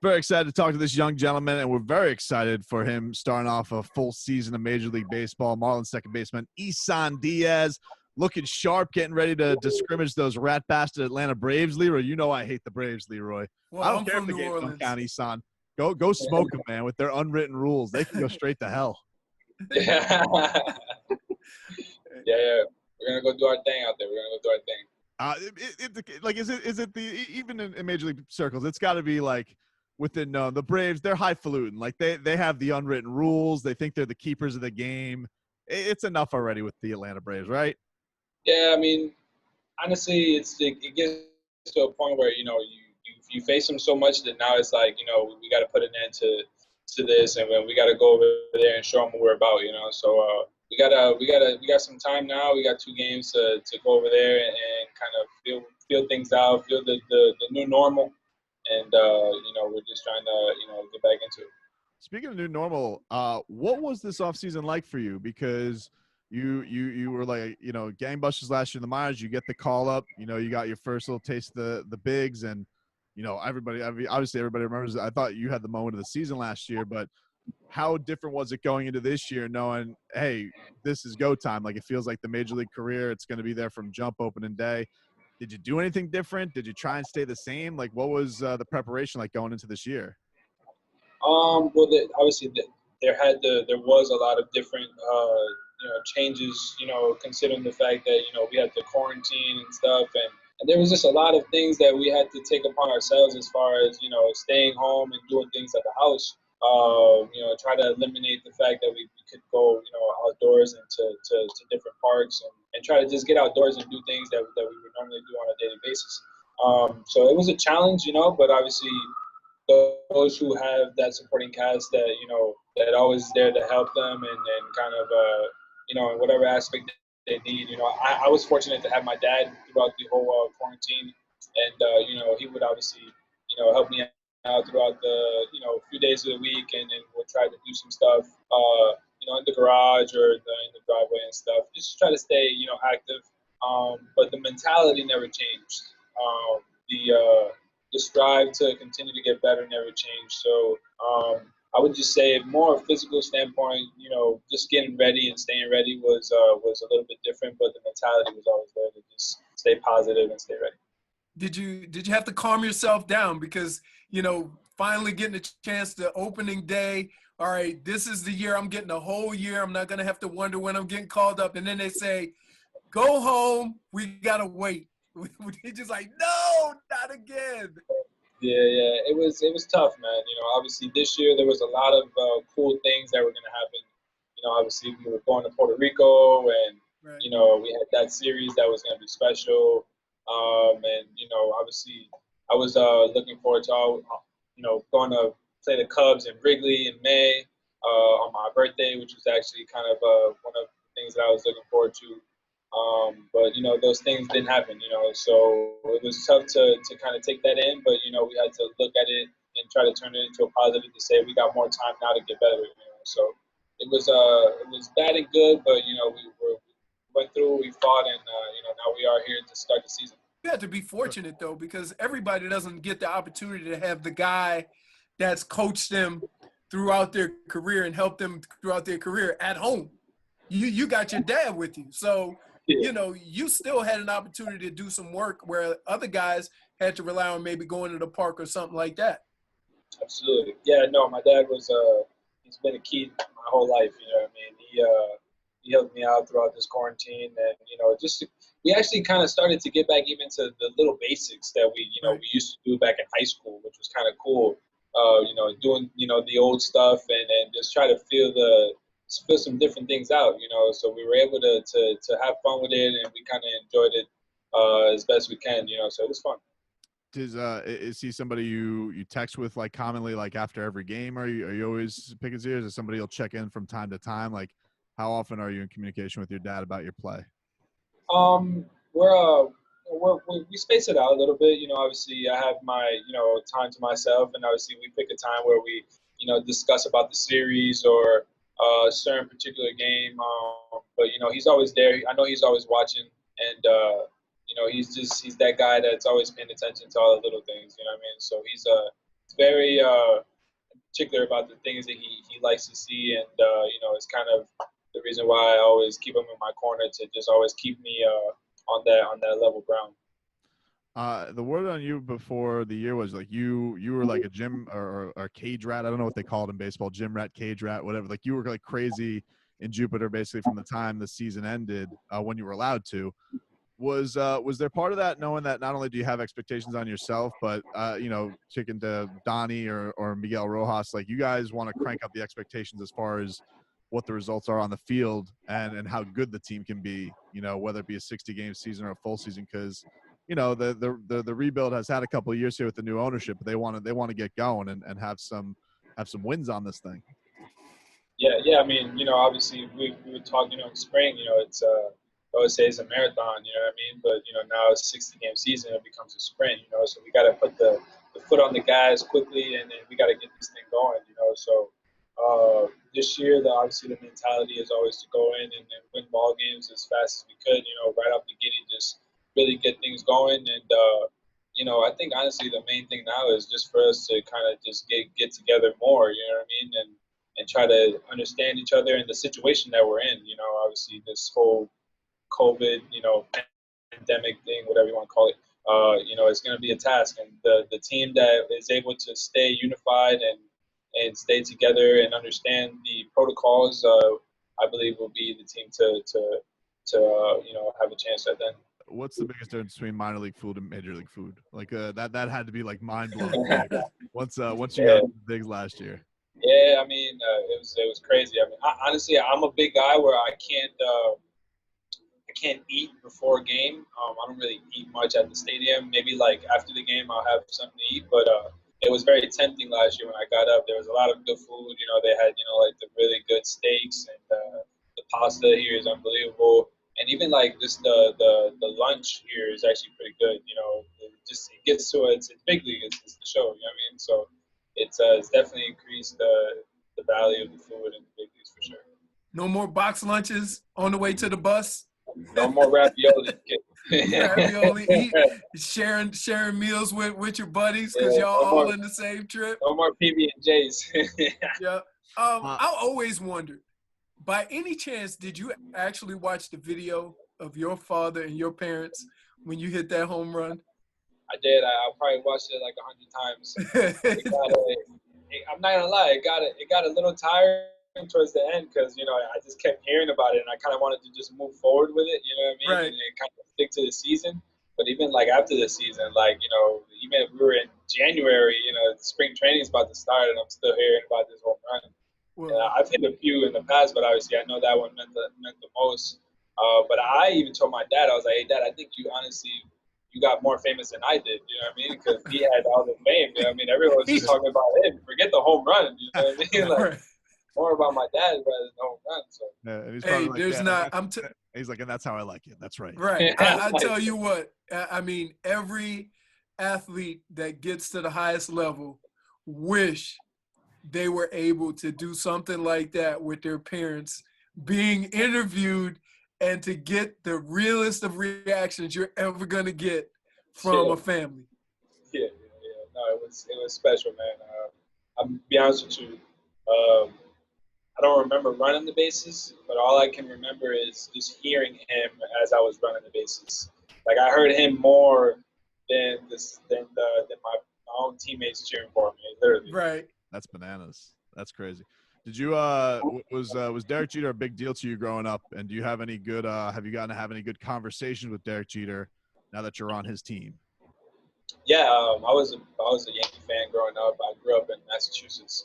Very excited to talk to this young gentleman, and we're very excited for him starting off a full season of Major League Baseball. Marlins second baseman Isan Díaz looking sharp, getting ready to scrimmage those rat bastard Atlanta Braves. Leroy, you know I hate the Braves, Leroy. Well, I don't I'm care if from the New games don't Orleans. count, Isan. Go smoke them, man, with their unwritten rules. They can go straight to hell. Yeah. Yeah. We're gonna go do our thing out there. We're gonna go do our thing. Is it the even in Major League circles? It's got to be like within the Braves. They're highfalutin. Like they have the unwritten rules. They think they're the keepers of the game. It's enough already with the Atlanta Braves, right? Yeah, I mean, honestly, it gets to a point where you face them so much that now it's like we got to put an end to this, and we got to go over there and show them what we're about. So we got some time now. We got 2 games to go over there and kind of feel things out, feel the new normal, and we're just trying to get back into it. Speaking of new normal, what was this offseason like for you? Because you were like, gangbusters last year in the minors. You get the call up, you got your first little taste of the bigs, and obviously everybody remembers. I thought you had the moment of the season last year, but how different was it going into this year, knowing, hey, this is go time? Like, it feels like the Major League career. It's going to be there from jump opening day. Did you do anything different? Did you try and stay the same? Like, what was the preparation like going into this year? Well, obviously there was a lot of different changes. Considering the fact that we had to quarantine and stuff, and there was just a lot of things that we had to take upon ourselves as far as staying home and doing things at the house. Try to eliminate the fact that we could go outdoors and to different parks and try to just get outdoors and do things that we would normally do on a daily basis. So it was a challenge, but obviously those who have that supporting cast that always there to help them and kind of in whatever aspect they need. I was fortunate to have my dad throughout the whole quarantine, and he would obviously help me out throughout the few days of the week, and we'll try to do some stuff in the garage or in the driveway and stuff. Just try to stay active, but the mentality never changed. The strive to continue to get better never changed. So I would just say, more physical standpoint, just getting ready and staying ready was a little bit different, but the mentality was always there to just stay positive and stay ready. Did you have to calm yourself down because finally getting a chance to opening day? All right, this is the year. I'm getting a whole year. I'm not gonna have to wonder when I'm getting called up. And then they say, "Go home. We gotta wait." We're just like, no, not again. Yeah, it was tough, man. Obviously this year there was a lot of cool things that were gonna happen. Obviously we were going to Puerto Rico, and Right. we had that series that was gonna be special. And obviously I was looking forward to going to play the Cubs in Wrigley in May on my birthday, which was actually kind of one of the things that I was looking forward to. But those things didn't happen. So it was tough to kind of take that in. But we had to look at it and try to turn it into a positive to say we got more time now to get better. So it was bad and good, but we went through, we fought, and now we are here to start the season. You have to be fortunate though, because everybody doesn't get the opportunity to have the guy that's coached them throughout their career and helped them throughout their career at home. You got your dad with you, so you still had an opportunity to do some work where other guys had to rely on maybe going to the park or something like that. Absolutely, yeah. No, my dad was he's been a key my whole life. I mean, he helped me out throughout this quarantine, and just we actually kind of started to get back even to the little basics that we we used to do back in high school, which was kind of cool. Doing the old stuff and just try to feel some different things out. So we were able to have fun with it, and we kind of enjoyed it as best we can. So it was fun. Is he somebody you text with like commonly, like after every game? Are you always picking his ears? Or somebody you'll check in from time to time? Like, how often are you in communication with your dad about your play? We space it out a little bit. Obviously I have my time to myself, and obviously we pick a time where we discuss about the series or a certain particular game. But he's always there. I know he's always watching, and he's that guy that's always paying attention to all the little things. You know what I mean? So he's very particular about the things that he likes to see, and it's kind of the reason why I always keep him in my corner to just always keep me on that level ground. The word on you before the year was like you were like a gym or cage rat. I don't know what they call it in baseball, gym rat, cage rat, whatever. Like you were like crazy in Jupiter basically from the time the season ended when you were allowed to. Was there part of that knowing that not only do you have expectations on yourself, but chicken to Donnie or Miguel Rojas, like you guys want to crank up the expectations as far as what the results are on the field and how good the team can be, whether it be a 60-game season or a full season, because the rebuild has had a couple of years here with the new ownership, but they want to get going and have some wins on this thing. Yeah. I mean, obviously we would talk, in spring, it's I always say it's a marathon, you know what I mean? But, now it's a 60-game season, it becomes a sprint, so we got to put the foot on the gas quickly, and then we got to get this thing going, So this year, obviously the mentality is always to go in and win ball games as fast as we could, right off the gate, just really get things going. And, I think honestly the main thing now is just for us to kind of just get together more, you know what I mean? And try to understand each other and the situation that we're in, obviously this whole COVID, pandemic thing, whatever you want to call it, it's going to be a task. And the team that is able to stay unified and stay together and understand the protocols, I believe will be the team to have a chance at that. What's the biggest difference between minor league food and major league food? Like that had to be like mind blowing. Once you got the digs last year. Yeah, I mean, it was crazy. I mean, honestly, I'm a big guy where I can't eat before a game. I don't really eat much at the stadium. Maybe like after the game, I'll have something to eat. But it was very tempting last year when I got up. There was a lot of good food. They had like the really good steaks, and the pasta here is unbelievable. And even like just the lunch here is actually pretty good. It gets to it's big league. It's the show. You know what I mean? So it's definitely increased the value of the food in the big leagues for sure. No more box lunches on the way to the bus. No more ravioli. Ravioli, sharing meals with your buddies because y'all all in the same trip. No more PB&Js. Yeah. I always wondered, by any chance, did you actually watch the video of your father and your parents when you hit that home run? I did. I probably watched it like 100 times. I'm not gonna lie, it got a little tiring towards the end because I just kept hearing about it and I kind of wanted to just move forward with it. You know what I mean? Right. And kind of stick to the season. But even like after the season, like even if we were in January, spring training is about to start and I'm still hearing about this home run. Well, I've hit a few in the past, but obviously I know that one meant the most. But I even told my dad, I was like, "Hey, Dad, I think you got more famous than I did." You know what I mean? Because he had all the fame. You know what I mean? Everyone was just talking about him. Forget the home run. You know what I mean? Like more about my dad rather than the home run. So. Yeah, and he's hey, like, there's not. He's like, and that's how I like it. That's right. Right. I tell you what. I mean, every athlete that gets to the highest level wish they were able to do something like that with their parents being interviewed and to get the realest of reactions you're ever going to get from a family. Yeah. No, it was special, man. I'm be honest with you. I don't remember running the bases, but all I can remember is just hearing him as I was running the bases. Like I heard him more than my own teammates cheering for me, literally. Right. That's bananas. That's crazy. Did you was Derek Jeter a big deal to you growing up? And do you have any good have you gotten to have any good conversations with Derek Jeter now that you're on his team? Yeah, I was a Yankee fan growing up. I grew up in Massachusetts,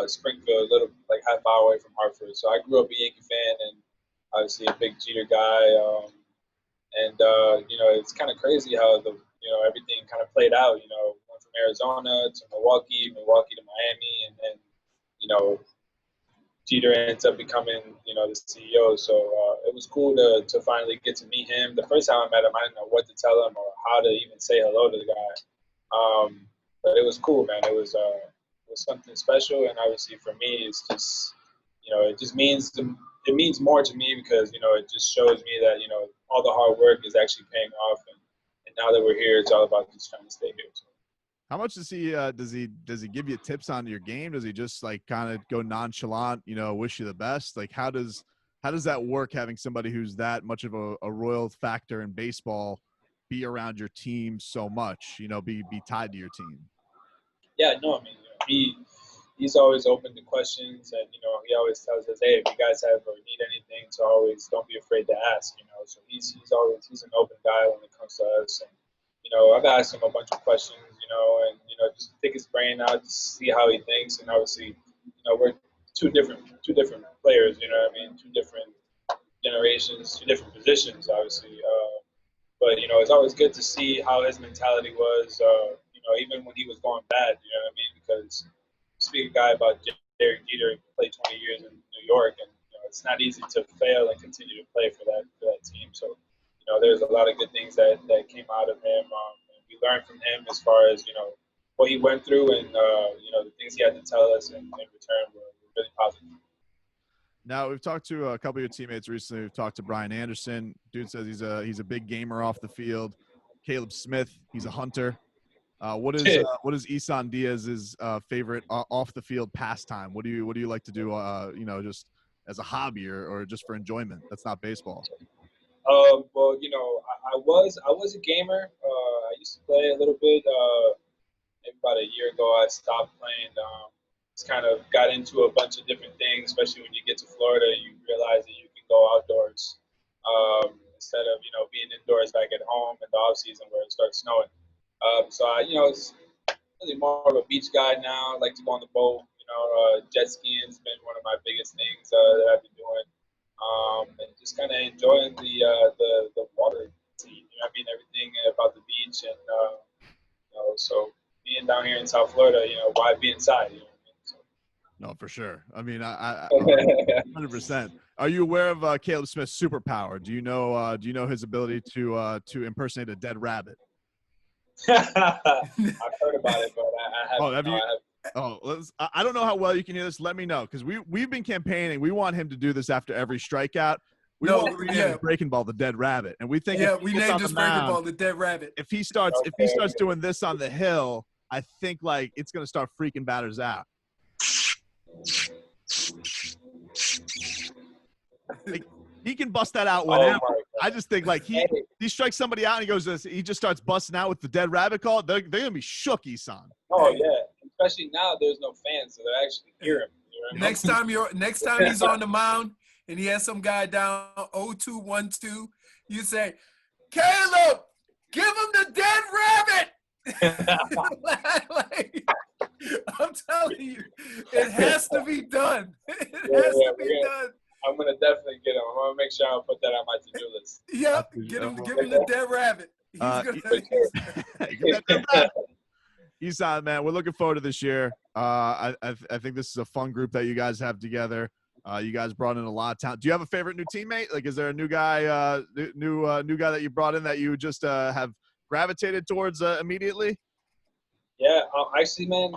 Springfield, a little like half hour away from Hartford. So I grew up a Yankee fan and obviously a big Jeter guy. It's kind of crazy how everything kind of played out. Went from Arizona to Milwaukee to Miami, and then Jeter ends up becoming the CEO. So it was cool to finally get to meet him. The first time I met him, I didn't know what to tell him or how to even say hello to the guy. But it was cool, man. It was something special, and obviously for me, it's just it means more to me because it just shows me that all the hard work is actually paying off, and now that we're here, it's all about just trying to stay here. So. How much does he give you tips on your game? Does he just like kind of go nonchalant, wish you the best? Like how does that work, having somebody who's that much of a royal factor in baseball be around your team so much, be tied to your team? Yeah, no, I mean, he's always open to questions, and he always tells us, hey, if you guys have or need anything, so always don't be afraid to ask. So he's an open guy when it comes to us, and I've asked him a bunch of questions, and just pick his brain out, just see how he thinks, and obviously, we're two different players, two different generations, two different positions, obviously. But it's always good to see how his mentality was. Even when he was going bad, because speak a guy about Derek Jeter, who played 20 years in New York, and it's not easy to fail and continue to play for that team. So there's a lot of good things that came out of him. And we learned from him as far as what he went through, and the things he had to tell us in return were really positive. Now, we've talked to a couple of your teammates recently. We've talked to Brian Anderson. Dude says he's a big gamer off the field. Caleb Smith, he's a hunter. What is Isan Díaz's favorite off the field pastime? What do you like to do? Just as a hobby or just for enjoyment? That's not baseball. Well, I was a gamer. I used to play a little bit. Maybe about a year ago, I stopped playing. Just kind of got into a bunch of different things, especially when you get to Florida, you realize that you can go outdoors instead of being indoors back at home in the off season where it starts snowing. So I, it's really more of a beach guy now. I like to go on the boat. Jet skiing has been one of my biggest things that I've been doing, and just kind of enjoying the water scene. Everything about the beach, and so being down here in South Florida, why be inside? So. No, for sure. I mean, I 100%. Are you aware of Caleb Smith's superpower? Do you know his ability to impersonate a dead rabbit? I've heard about it, but I haven't. Oh, have you? I don't know how well you can hear this. Let me know, because we've been campaigning. We want him to do this after every strikeout. We want breaking ball the dead rabbit, and we think we named this breaking ball the dead rabbit. If he starts doing this on the hill, I think like it's gonna start freaking batters out. Like, he can bust that out whenever. I just think like he strikes somebody out and he just starts busting out with the dead rabbit call. They're gonna be shook, Isan. Oh yeah, especially now there's no fans, so they actually hear him. Next time he's on the mound and he has some guy down 0-2-1-2, you say, Caleb, give him the dead rabbit. I'm telling you, it has to be done. It has to be done. I'm gonna definitely get him. I'm gonna make sure I'll put that on my to-do list. Yep, give him the dead rabbit. Isan, man, we're looking forward to this year. I think this is a fun group that you guys have together. You guys brought in a lot of talent. Do you have a favorite new teammate? Like, is there a new guy, new guy that you brought in that you just have gravitated towards immediately? Yeah, actually, man,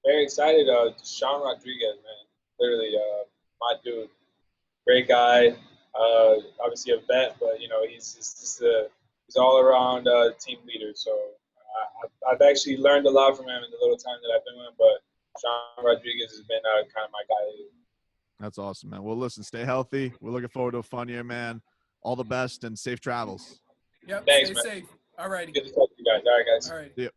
very excited. Sean Rodriguez, man, literally my dude. Great guy, obviously a vet, but he's all around team leader. So I've actually learned a lot from him in the little time that I've been with him. But Sean Rodriguez has been kind of my guy lately. That's awesome, man. Well, listen, stay healthy. We're looking forward to a fun year, man. All the best and safe travels. Yep. Thanks, stay man. safe. All righty. Good to talk to you guys. All right, guys. All right. Yeah.